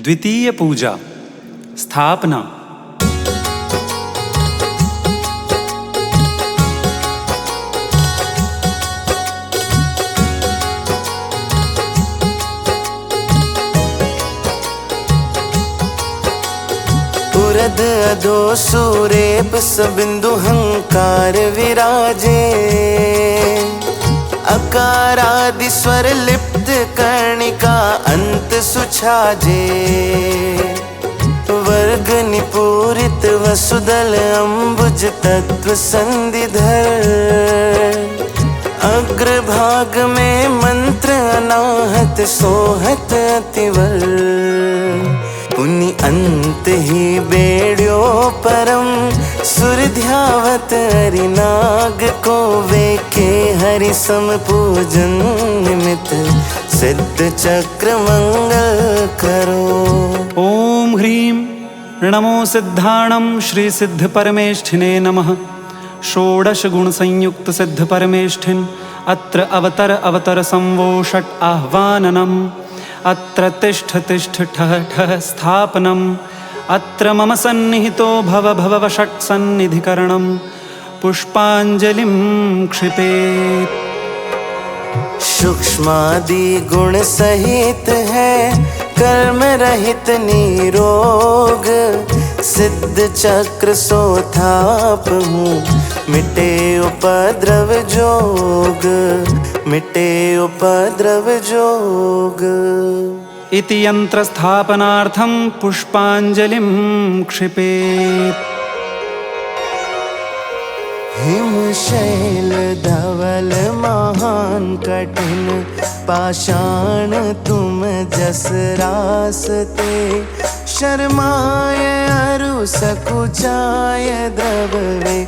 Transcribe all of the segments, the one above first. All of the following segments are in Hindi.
द्वितीय पूजा स्थापना। उरद अधो सूरेप सबिंदु हंकार विराजे, अकारादि स्वर लिप्त कर्णिका अंत सुछाजे। वर्ग निपूरित वसुदल अम्बुज तत्व संधिधर, अग्रभाग में मंत्र अनाहत सोहत अतिवर। पुनि अंत ही बेड़्यो परम सुर ध्यावत हरिनाग को वेखे हरि सम पूजन निमित्त सिद्ध चक्र मंगल करो। ओम ह्रीं नमो सिद्धाणं श्री सिद्ध परमेष्ठिने नमः। षोडश गुण संयुक्त सिद्ध परमेष्ठिन अत्र अवतर संवो षट् आह्वाननम्। अत्र तिष्ठ तिष्ठ ठः ठः स्थापनम्। अत्र मम सन्निहितो भव षट् सन्निधिकरणम्। पुष्पांजलिं क्षिपेत्। सूक्ष्मादि गुण सहित है कर्म रहित निरोग, सिद्ध चक्र सोथाप हूँ मिटे उपद्रव जोग, मिटे उपद्रव जोग। इति यंत्र स्थापनार्थं पुष्पांजलिं क्षिपेत्। हिमशैल धवल महान कठिन पाषाण तुम जस रासते, शर्माय अरु सकुचाय द्रववे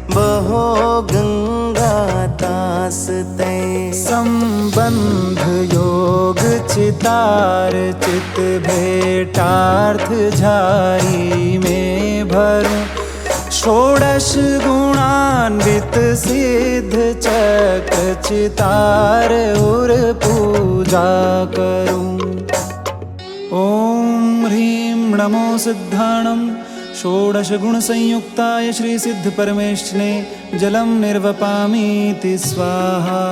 बहो गंगा तासते। संबंध योग चितार चित भेटार्थ झारी में भरूं, षोडश गुणान्वित सिद्ध चक्र चितार उर पूजा करूं। ओम ह्रीं नमो सिद्धाणं षोडश गुण संयुक्ताय श्री सिद्ध परमेष्ठिने जलम निर्वपामीति स्वाहा।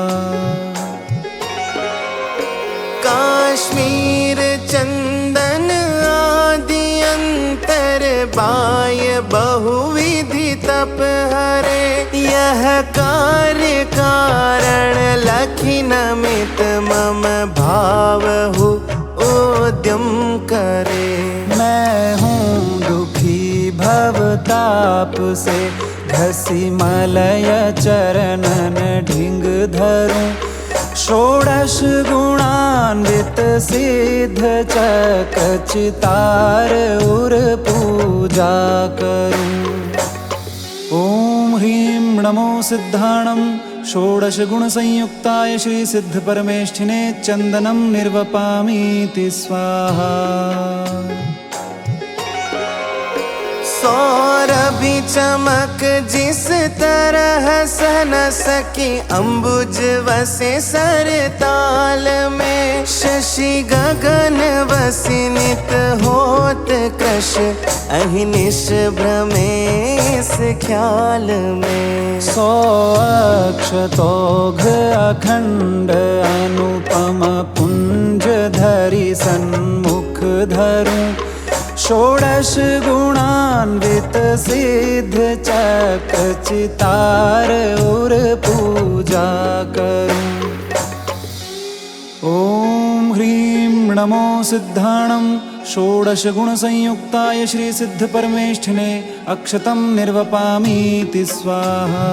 काश्मीर चंदन आदि अंतर बाय बहुविधि तप हरे, यह कार्य कारण लखि नमित मम भावहु उद्यम करे। मैं हूँ दुखी भवताप से, घसी मलय चरणन ढिंग धरूं, षोडश गुणान्वित सिद्ध चक्र चितार उर पूजा करूं। ओम ह्रीं नमो सिद्धाणं षोडश गुण संयुक्ताय श्री सिद्ध परमेष्ठिने चंदनम निर्वपामीति स्वाहा। सौरभि चमक जिस तरह सन सकी अम्बुज वसे सरताल में, शशि गगन वसिनित होत कृश अहिनिश भ्रमे इस ख्याल में। सौ अक्षतोघ अखंड अनुपम पुंज धरि सन्मुख धरूं, षोडश गुणान्वित सिद्ध चक्र चितार उर पूजा करूं। ओम ह्रीं नमो सिद्धाणं षोडश गुण संयुक्ताय श्री सिद्ध परमेष्ठिने अक्षतं निर्वपामीति स्वाहा।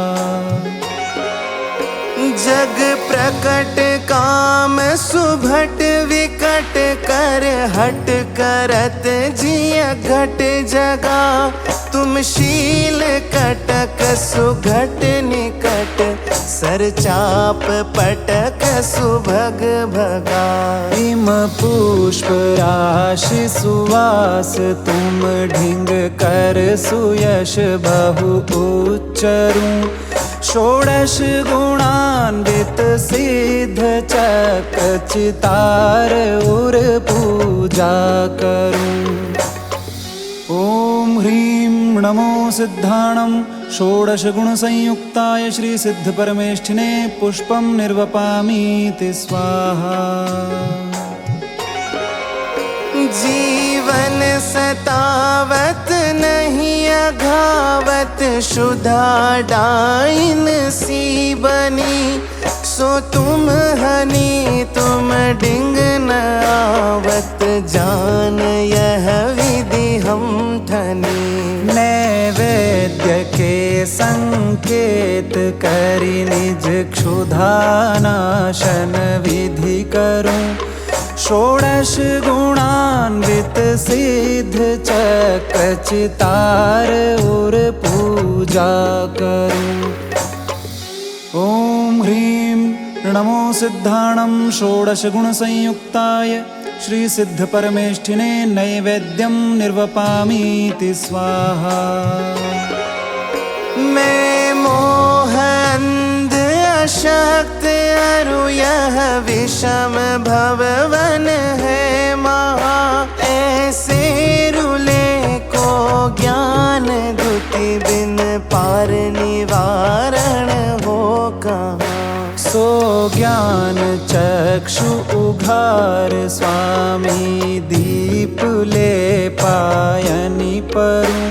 जग प्रकट काम सुभट विकट कर हट करत जिय घट जगा, तुम शील कटक सुघट निकट सर चाप पटक सुभग भगा। इम पुष्प राशि सुवास तुम ढिंग कर सुयश बहु उच्चरूं, षोडश गुणान्वित सिद्ध चक्र चितार उर पूजा करूं। ओम ह्रीं नमो सिद्धाणं षोडश गुण संयुक्ताय श्री सिद्ध परमेष्ठिने पुष्पं निर्वपामीति स्वाहा। जीवन सतावत नहीं अघावत शुद्धा डाइन सी बनी। सो तुम हनी तुम डिंग न आवत जान यह विधि हम ठनी। नैवेद्य के संकेत करि निज क्षुधानाशन विधि करूं। षोडश गुणान्वित सिद्ध चक्र चितार उर पूजा करूं। ओम ह्रीं नमो सिद्धाणं षोडश गुण संयुक्ताय श्री सिद्ध परमेष्ठिने नैवेद्यं निर्वपामीति स्वाहा। मैं मोह अंध अशक्त अरु यह विषम भववन है महा। ऐसे रुले को ज्ञान दुति बिन पार निवारण हो कहाँ। सो ज्ञान चक्षु उघार स्वामी दीप ले पायनि परूं।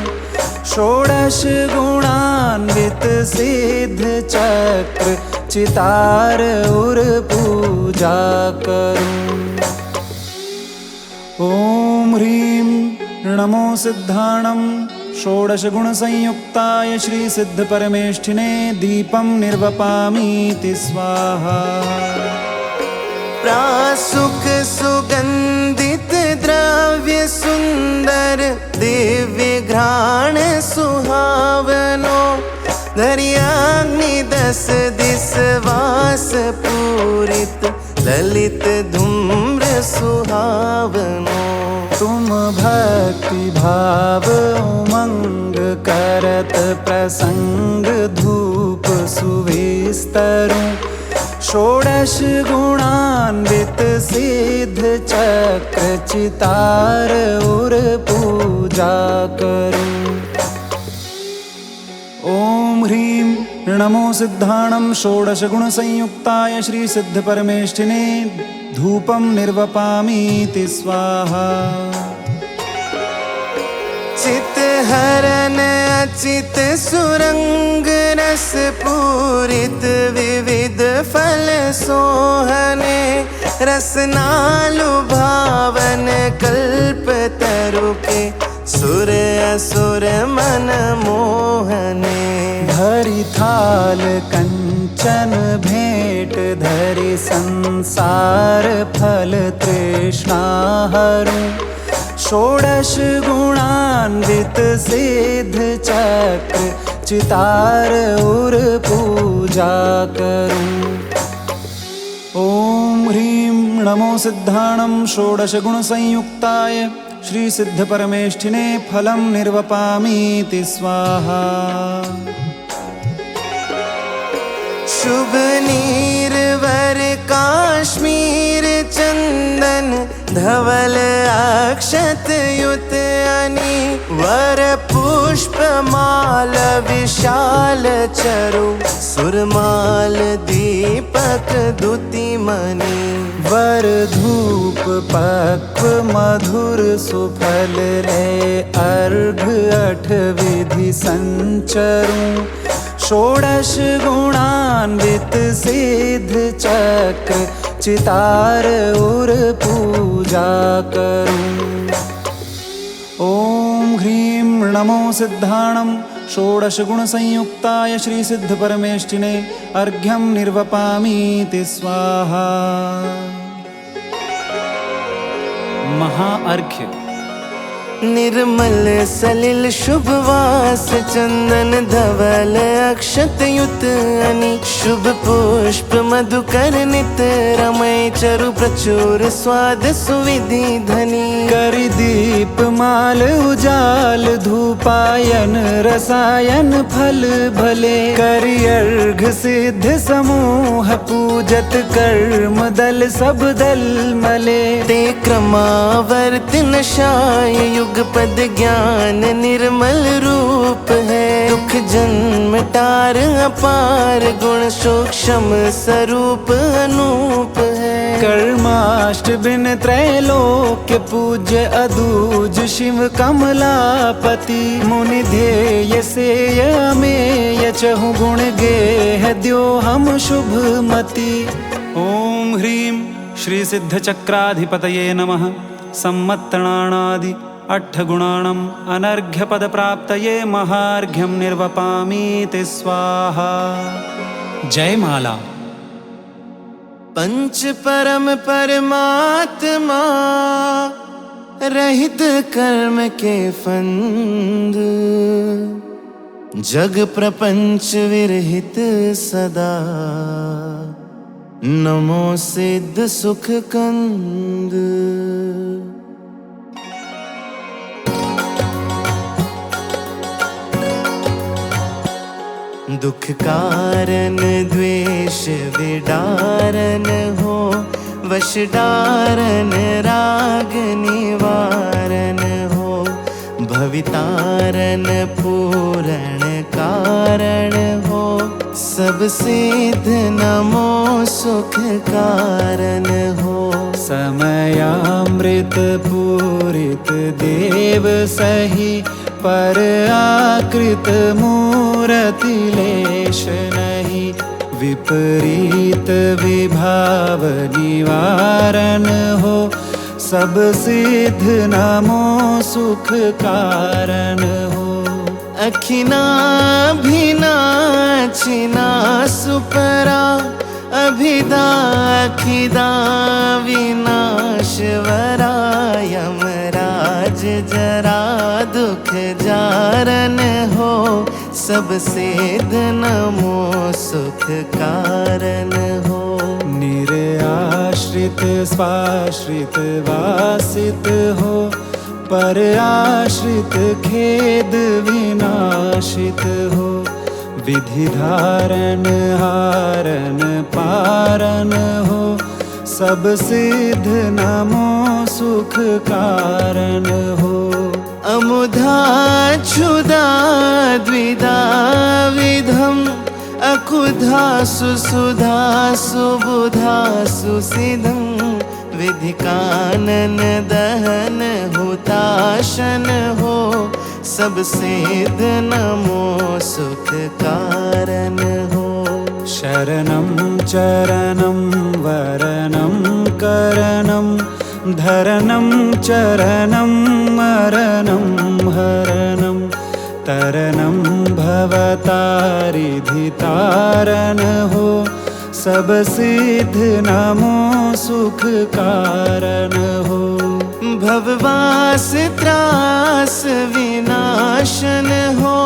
षोडश गुणान्वित सिद्ध चक्र चितार उर पूजा करूं। ओम ह्रीं नमो सिद्धाणं षोडश गुण संयुक्ताय श्री सिद्ध परमेष्ठिने दीपं निर्वपामीति स्वाहा। प्रासुक सुगंधित द्रव्य सुंदर दिव्य घ्राण सुहावनो। धर्याग्नि 10 दिस वास पूरित ललित धूम्र सुहावनो। तुम भक्ति भाव उमंग करत प्रसंग धूप सुविस्तरूं। षोडश गुणान्वित सिद्ध चक्र चितार उर पूजा करूं। ओम ह्रीं नमो सिद्धाणं षोडश गुण संयुक्ताय श्री सिद्ध परमेष्ठिने धूपं निर्वपामीति स्वाहा। चित हरन अचित सुरंग रस पूरित विविध फल सोहने। रसनालु भावन कल्प तरु के सुर असुर मन मोहने। धरि थाल कंचन भेंट धरि संसार फल तृष्णा हरूं। षोडश गुणान्वित सिद्ध चक्र चितार उर पूजा करूं। ओम ह्रीं नमो सिद्धाणं षोडश गुण संयुक्ताय श्री सिद्ध परमेष्ठिने फलं निर्वपामीति स्वाहा। शुभ नीरवर काश्मीर चंदन धवल अक्षत युत अनि। वर पुष्प माल विशाल चरु सुरमाल दीपक दुति मणि। वर धूप पक्व मधुर सुफल ले अर्घ 8 विधि संचरूं। षोडश गुणान्वित सिद्ध चक्र चितार उर पूजा करूं। ओम ह्रीं नमो सिद्धाणं षोडश गुण संयुक्ताय श्री सिद्ध परमेष्ठिने अर्घ्यं निर्वपामीति स्वाहा। महाअर्घ्य। निर्मल सलिल शुभवास चंदन धवल अक्षत युत अनि। शुभ पुष्प मधुकर नित रमय चरु प्रचुर स्वाद सुविधि धनी। करि दीप माल उजाल धूप मधुपायन रसायन फल भले। करि अर्घ सिद्ध समूह पूजत कर्म दल सब दल मले। ते क्रमावर्त नशाय युगपद ज्ञान निर्मल रूप है। दुख जन्म टार अपार गुण सूक्ष्म स्वरूप अनूप है। कर्माष्ट बिन त्रैलोक्य पूज्य अदूज शिव कमलापति। मुनि ध्येय सेय अमेय चहु गुण गेह द्यो हम शुभ मति। ओम ह्रीं श्री सिद्ध चक्राधिपतये नमः। सम्मत्तणानादि अट्ठगुणाणम् अनर्घ्य पद प्राप्तये महार्घ्यं निर्वपामीति स्वाहा। जय माला। पंच परम परमात्मा रहित कर्म के फंद। जग प्रपंच विरहित सदा नमो सिद्ध सुख कंद। दुख कारण द्वेष विडारन हो। वश डारन राग निवारन हो। भवितारन पूरण कारण हो। सब सिद्ध नमो सुख कारण हो। समयामृत पूरित देव सही। पर आकृत मूरति लेश नहीं। विपरीत विभाव निवारण हो। सब सिद्ध नमो सुख कारण हो। अखिना भिना छिना सुपरा। अभिदा अखिदा विनाश वरा। यमराज जरा दुख जारन हो। सब सिद्ध नमो सुख कारण हो। निराश्रित स्वाश्रित वासित हो। पर आश्रित खेद विनाशित हो। विधि धारण हारन पारन हो। सब सिद्ध नमो सुख कारण हो। अमुधा क्षुधा द्विधा विधम। अकुधा सुसुधा सुबुधा सुसिधम। विधि कानन दहन हुताशन हो। सब सिद्ध नमो सुख कारण हो। शरणं चरणं वरणं करणं। धरणं चरणं मरणं हरणं। तरणं भवतारिधितारण हो। सब सिद्ध नमो सुख कारण हो। भववास त्रास विनाशन हो।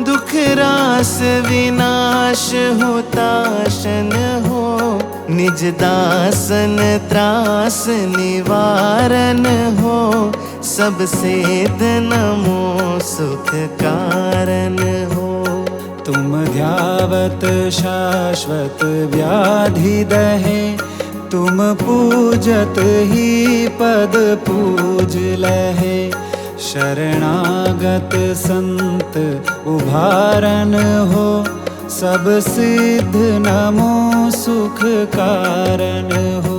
दुख रास विनाश होताशन हो। निज दासन त्रास निवारण हो। सब सिद्ध नमो सुख कारण हो। तुम ध्यावत शाश्वत व्याधि दहे। तुम पूजत ही पद पूज लहे। शरणागत संत उभारन हो। सब सिद्ध नमो सुख कारण हो।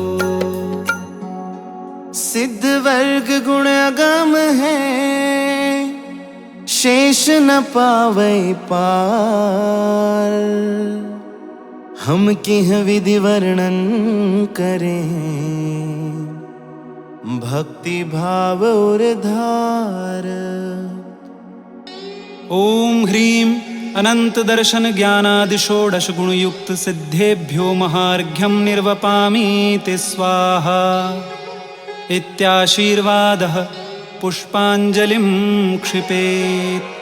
सिद्ध वर्ग गुण अगम है। शेष न पावै पार। हम किह विधि वर्णन करें। भक्ति भाव और धार। ओम ह्रीं अनंत दर्शन ज्ञानादि षोडश गुण युक्त सिद्धेभ्यो महार्घ्यं निर्वपामीति स्वाहा। इत्याशीर्वादः पुष्पाञ्जलिं क्षिपेत्।